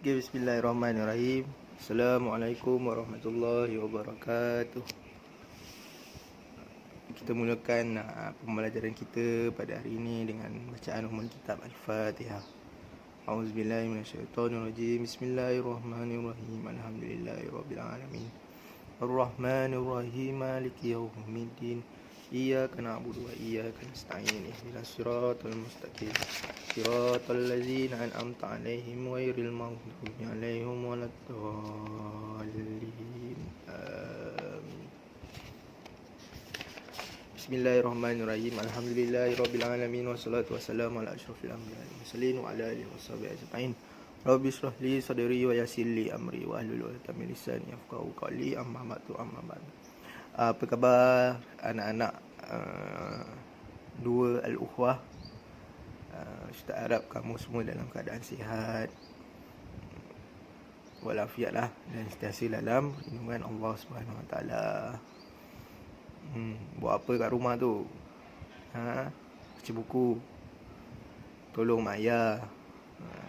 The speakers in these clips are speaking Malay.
Okay, bismillahirrahmanirrahim. Assalamualaikum warahmatullahi wabarakatuh. Kita mulakan pembelajaran kita pada hari ini dengan bacaan ummul kitab Al-Fatihah. A'udzubillahi minasyaitonirrajim. Bismillahirrahmanirrahim. Alhamdulillahirabbil alamin. Ar-Rahmanir-Rahim. Maliki yaumiddin. Iyyaka na'budu wa iyyaka nasta'in. Ihdinas siratal mustaqim. Siratal ladzina an'amta 'alaihim ghairil maghdubi 'alaihim waladdallin. Amin. Bismillahirrahmanirrahim. Alhamdulillahirabbil alamin wassalatu wassalamu ala asyrofil anbiya'i wal mursalin wa ala alihi washabihi ajma'in. Rabbi shrah li sadri wa yassir li amri wa hlul 'uqdatam min lisani yafqahu qawli. Amma ba'd. Apa khabar anak-anak dua al-ukhwah? Ustaz harap kamu semua dalam keadaan sihat walafiat lah, dan sentiasa dalam lindungan Allah Subhanahu Wa Taala. Buat apa kat rumah tu? Baca buku, tolong mak ayah.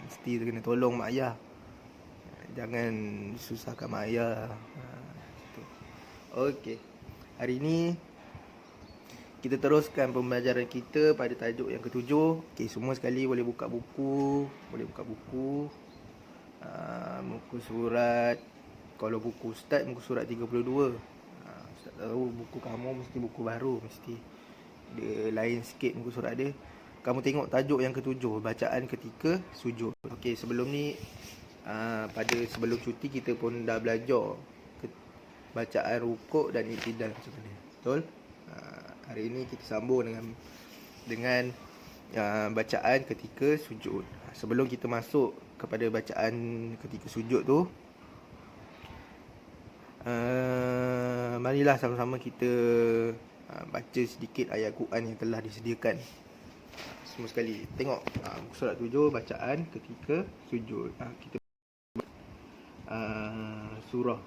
Mesti kena tolong mak ayah, jangan susahkan mak ayah. Okey, hari ini kita teruskan pembelajaran kita pada tajuk yang ketujuh. Okey, semua sekali boleh buka buku. Muka surat, kalau buku Ustaz muka surat 32. Ustaz tahu buku kamu mesti buku baru, mesti dia lain sikit muka surat dia. Kamu tengok tajuk yang ketujuh, bacaan ketika sujud. Okey, sebelum ni sebelum cuti kita pun dah belajar bacaan rukuk dan i'tidal macam mana. Betul? Hari ini kita sambung dengan bacaan ketika sujud. Sebelum kita masuk kepada bacaan ketika sujud tu, marilah sama-sama kita baca sedikit ayat Quran yang telah disediakan. Semua sekali tengok surat 7 bacaan ketika sujud. Kita surah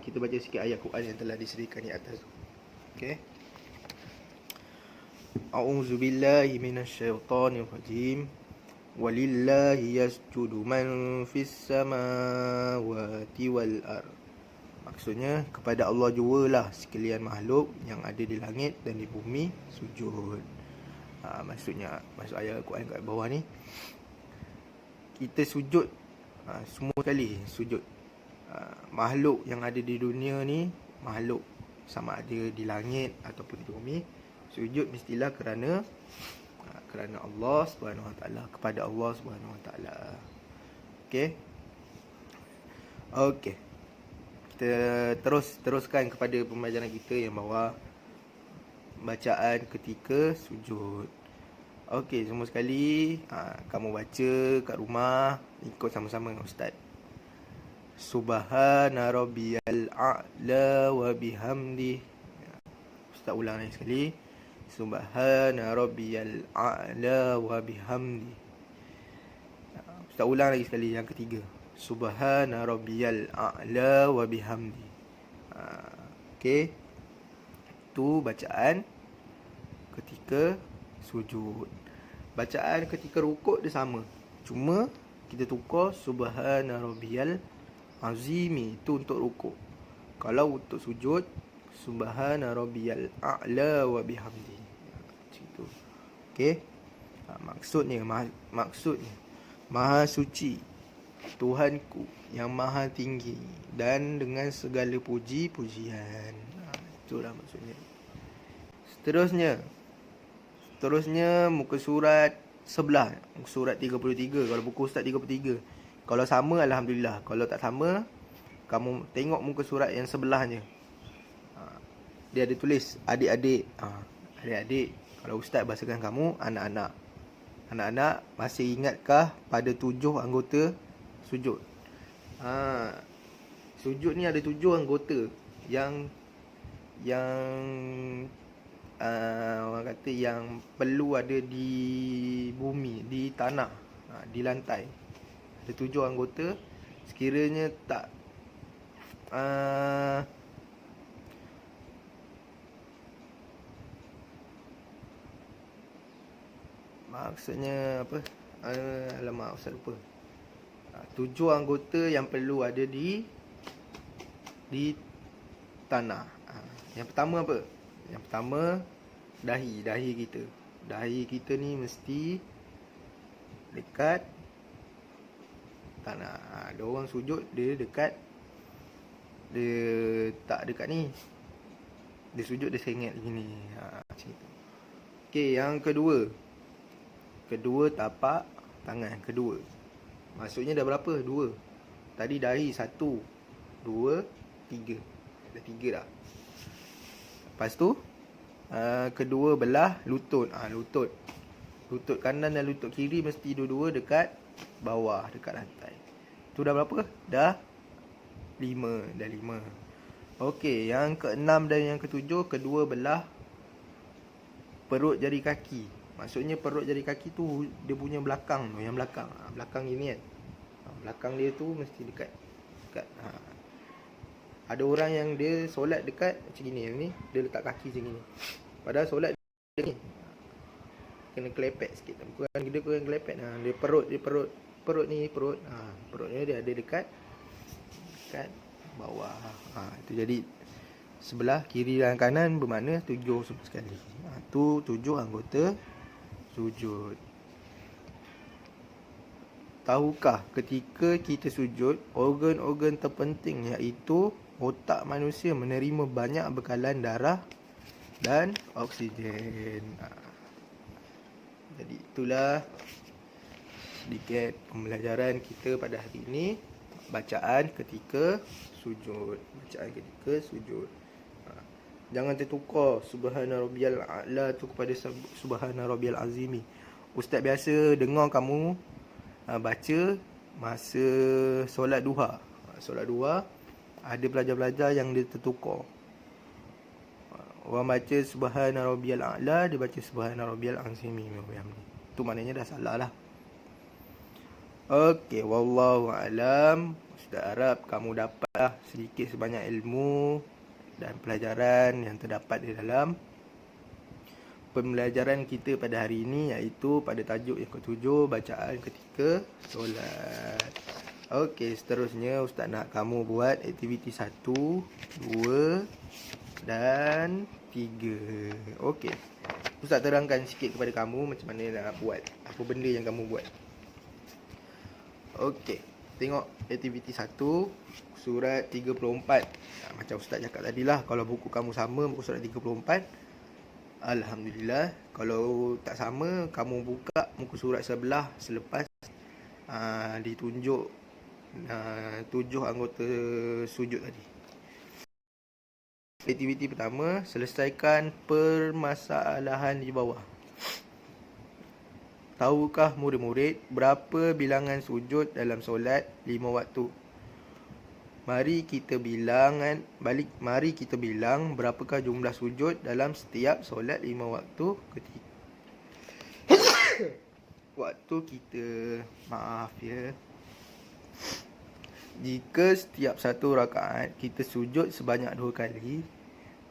kita baca sikit ayat Quran yang telah disediakan di atas. Okey. A'udzu billahi minasyaitonir rajim. Walillahi yasjudu man fis samawati wal ard. Maksudnya kepada Allah jualah sekalian makhluk yang ada di langit dan di bumi sujud. Maksudnya masuk ayat Quran kat bawah ni, kita sujud semua kali sujud. Makhluk yang ada di dunia ni, makhluk sama ada di langit ataupun di bumi, sujud mestilah kerana Allah Subhanahu Wa Taala, kepada Allah Subhanahu Wa Taala. Okey. Kita teruskan kepada pembelajaran kita yang bawah, bacaan ketika sujud. Okey, semua sekali kamu baca kat rumah, ikut sama-sama dengan ustaz. Subhana rabbiyal a'la wa bihamdi. Ustaz ulang lagi sekali. Subhana rabbiyal a'la wa bihamdi. Ustaz ulang lagi sekali yang ketiga. Subhana rabbiyal a'la wa bihamdi. Okey. Itu bacaan ketika sujud. Bacaan ketika rukuk dia sama, cuma kita tukar subhana rabbiyal azimi, itu untuk rukuk. Kalau untuk sujud, subhana rabbiyal a'la wa bihamdi. Macam tu. Okey. Maksudnya Maha suci Tuhanku yang maha tinggi dan dengan segala puji-pujian. Itulah maksudnya. Seterusnya muka surat sebelah, muka surat 33. Kalau buku ustaz 33. Kalau sama alhamdulillah, kalau tak sama kamu tengok muka surat yang sebelahnya. Dia ada tulis adik-adik. Adik-adik, kalau ustaz bahasakan kamu anak-anak. Anak-anak, masih ingatkah pada 7 anggota sujud? Sujud ni ada 7 anggota yang orang kata yang perlu ada di bumi, di tanah, di lantai. Ada 7 anggota. Sekiranya tak maksudnya apa? Alamak, ustaz lupa. 7 anggota yang perlu ada di tanah. Yang pertama apa? Yang pertama dahi kita. Dahi kita ni mesti dekat tanah. Ada orang sujud dia dekat, dia tak dekat ni, dia sujud dia sengit gini. Macam tu. Okey, yang kedua tapak tangan kedua. Maksudnya dah berapa? 2. Tadi dahi 1, 2, 3. Dah 3 dah. Lepas tu kedua belah lutut. Lutut kanan dan lutut kiri mesti dua-dua dekat bawah, dekat lantai. Tu dah berapa? Dah 5. Dah 5. Okey, yang ke-6 dan yang ke-7, kedua belah perut jari kaki. Maksudnya perut jari kaki tu dia punya belakang tu, yang belakang. Belakang gini kan. Belakang dia tu mesti dekat. Ada orang yang dia solat dekat macam gini, ni dia letak kaki macam gini. Padahal solat dia ni kena kelepek sikit. Bukan dia kurang kelepek. Dia perut ni. Perutnya dia ada dekat bawah. Itu jadi sebelah kiri dan kanan bermakna 7 sekali. Tu 7 anggota sujud. Tahukah ketika kita sujud, organ-organ terpenting iaitu otak manusia menerima banyak bekalan darah dan oksigen. Jadi itulah sedikit pembelajaran kita pada hari ini. Bacaan ketika sujud. Jangan tertukar subhana rabbiyal a'la tu kepada subhana rabbiyal azimi. Ustaz biasa dengar kamu baca masa solat duha. Solat duha ada pelajar-pelajar yang dia tertukar. Orang baca subhana rabbiyal a'la, dia baca subhana rabbiyal azimi. Tu maknanya dah salah lah. Okey, wallahu alam. Ustaz harap kamu dapat sedikit sebanyak ilmu dan pelajaran yang terdapat di dalam pembelajaran kita pada hari ini, iaitu pada tajuk yang ke-7, bacaan ketika solat. Okey, seterusnya Ustaz nak kamu buat aktiviti 1, 2 dan 3. Okey, Ustaz terangkan sikit kepada kamu macam mana nak buat, apa benda yang kamu buat. Okey, tengok aktiviti 1, surat 34. Macam Ustaz cakap tadi lah, kalau buku kamu sama buku surat 34, alhamdulillah. Kalau tak sama, kamu buka muka surat sebelah selepas ditunjuk 7 anggota sujud tadi. Aktiviti pertama, selesaikan permasalahan di bawah. Tahukah murid-murid berapa bilangan sujud dalam solat 5 waktu? Mari kita bilang berapakah jumlah sujud dalam setiap solat 5 waktu ketika waktu kita. Maaf ya. Jika setiap satu rakaat kita sujud sebanyak 2 kali,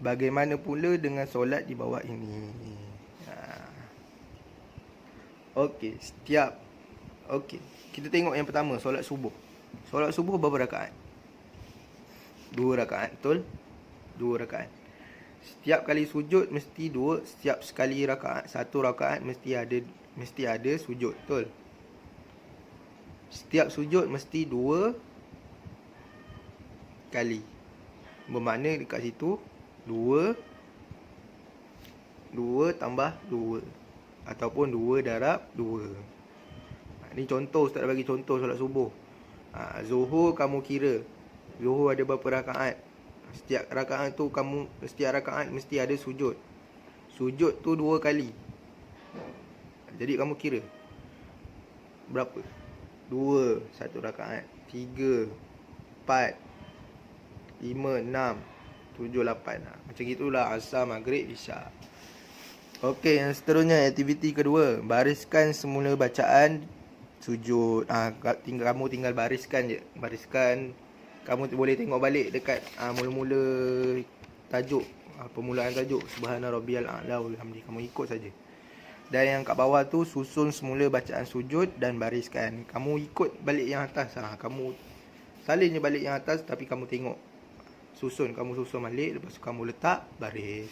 bagaimana pula dengan solat di bawah ini? Okey, kita tengok yang pertama, solat subuh. Solat subuh berapa rakaat? 2 rakaat, betul? 2 rakaat. Setiap kali sujud mesti 2. Setiap sekali rakaat, 1 rakaat mesti ada sujud, betul? Setiap sujud mesti 2 kali. Bermakna dekat situ 2 tambah 2 ataupun 2 darab 2. Ni contoh, Ustaz dah bagi contoh solat subuh. Zuhur kamu kira, Zuhur ada berapa rakaat? Setiap rakaat mesti ada sujud. Sujud tu 2 kali. Jadi kamu kira berapa? 2, 1 rakaat, 3, 4, 5, 6, 7, 8. Macam itulah asar, maghrib, isyak. Okey, yang seterusnya aktiviti kedua, bariskan semula bacaan sujud. Kamu tinggal bariskan je. Kamu boleh tengok balik dekat mula-mula tajuk, permulaan tajuk subhana rabbiyal a'la wal hamdi. Kamu ikut saja. Dan yang kat bawah tu susun semula bacaan sujud dan bariskan. Kamu ikut balik yang atas. Kamu salin je balik yang atas, tapi kamu tengok. Kamu susun balik, lepas tu kamu letak, baris.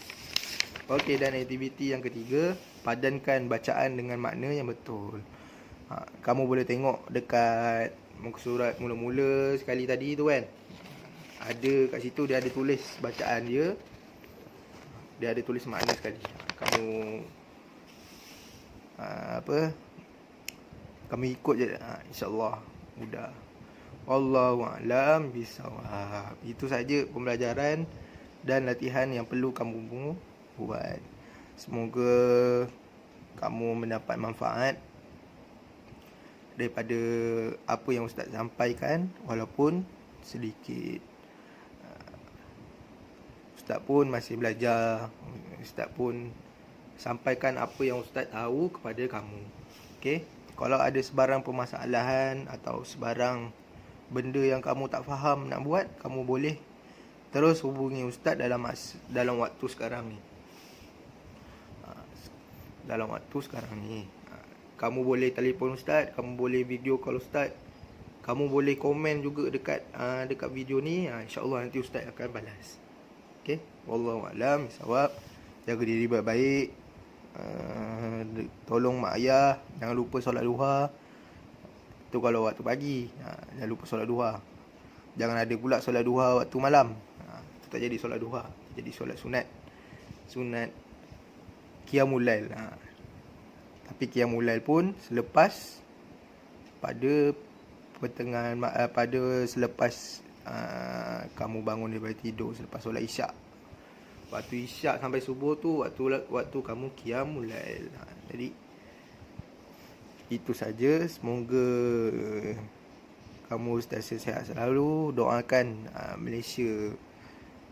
Okey, dan aktiviti yang ketiga, padankan bacaan dengan makna yang betul. Kamu boleh tengok dekat muka surat mula-mula sekali tadi tu kan. Ada kat situ dia ada tulis bacaan dia. Dia ada tulis makna sekali. Kamu kamu ikut je, insya-Allah mudah. Wallahu a'lam bisawab. Itu saja pembelajaran dan latihan yang perlu kamu buat. Semoga kamu mendapat manfaat daripada apa yang Ustaz sampaikan, walaupun sedikit. Ustaz pun masih belajar. Ustaz pun sampaikan apa yang Ustaz tahu kepada kamu. Okey? Kalau ada sebarang permasalahan atau sebarang benda yang kamu tak faham nak buat, kamu boleh terus hubungi Ustaz dalam waktu sekarang ni. Dalam waktu sekarang ni. Kamu boleh telefon Ustaz, kamu boleh video call Ustaz. Kamu boleh komen juga dekat video ni. InsyaAllah nanti Ustaz akan balas. Okey? Wallahu a'lam bisawab. Jaga diri baik-baik. Tolong mak ayah, jangan lupa solat duha. Tu kalau waktu pagi, jangan lupa solat duha. Jangan ada pula solat duha waktu malam. Tu tak jadi solat duha, jadi solat sunat. Sunat qiyamul lail. Tapi qiyamul lail pun selepas pada pertengahan selepas kamu bangun daripada tidur, selepas solat isyak. Waktu isyak sampai subuh tu waktu kamu qiyamul lail. Jadi itu saja. Semoga kamu sentiasa sihat selalu. Doakan Malaysia,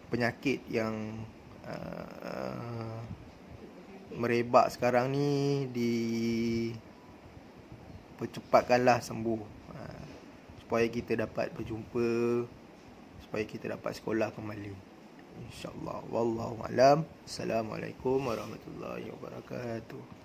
penyakit yang merebak sekarang ni dipercepatkanlah sembuh, supaya kita dapat berjumpa, supaya kita dapat sekolah kembali, InsyaAllah. Wallahu a'lam. Assalamualaikum warahmatullahi wabarakatuh.